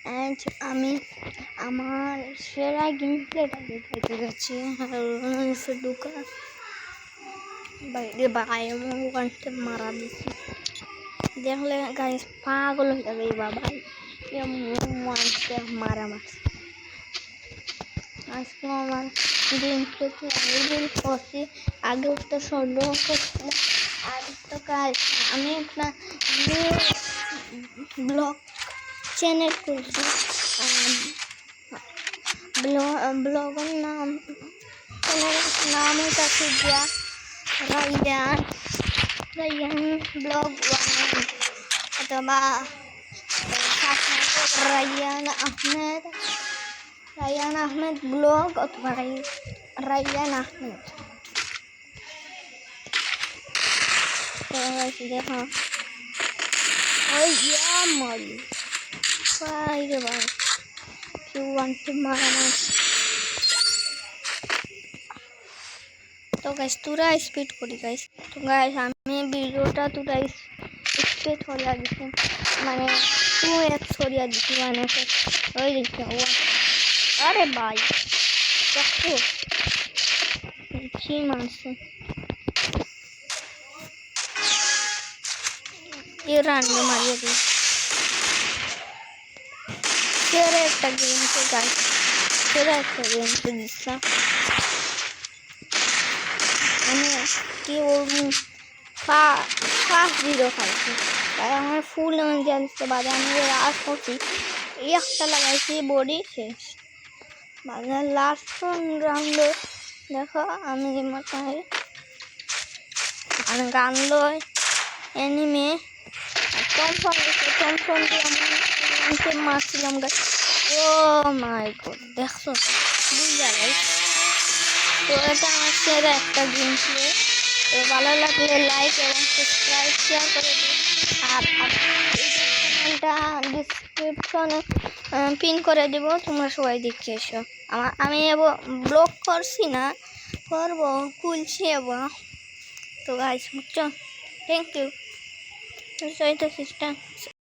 and আমি আমার সেরা গেম প্লেটা দেখাইতে যাচ্ছি ঢুকা বাইরে এমন ওয়ানটা মারা দিচ্ছি দেখলে গাইস পাগল হয়ে যাবে বাবা এমন ওয়ানটা মারা মারছে আজকে আমার গেম প্লেতে আমি করছি আগে তো সংগ্রহ করছি আর তো কাজ আমি একটা ব্লগ চ্যানেল খুলছি ব্লগের নাম হচ্ছে গিয়া রাইয়ান ব্লগ অথবা রাইয়ান আহমেদ ব্লগ অথবা রাইয়ান আহমেদ দেখো ওই মরি বাইরে ভাই কেউ ওয়ানটে মারা মার তো গাইস তোরা স্পিড করি গাইস তো গাইস আমি ভিডিওটা তোরা স্পিড হরিয়া দিচ্ছি মানে 2x হরিয়া দিচ্ছি মানে ওই দেখছি আরে ভাই দেখো কি মারছে রান্না মারিয়ে দিই সেরা একটা গেমকে গাইস সেরা একটা গেমকে দিচ্ছিলাম আমি কি ফার্স্ট ভিডিও খাইছি তাই আমার ফুল জানতে বাদে আমি রাস করছি একটা লাগাইছি বডি শেষ বাজার লাস্ট রাউন্ডে দেখো আমি মাথায় গান লয় অ্যানিমে টমফন দিয়ে আমি মারছিলাম গাছ ও মাই গড দেখছো বুঝা গাই তো এটা আমার সেরা একটা গেম ছিল তো ভালো লাগলে লাইক এবং সাবস্ক্রাইব শেয়ার করে দিন আর এই চ্যানেলটা ডিসক্রিপশনে পিন করে দেব তোমরা সবাই দেখে এসো আমি ব্লগ করছি না করবো খুলছি তো গাইস বুঝছো থ্যাংক ইউ সিস্টেম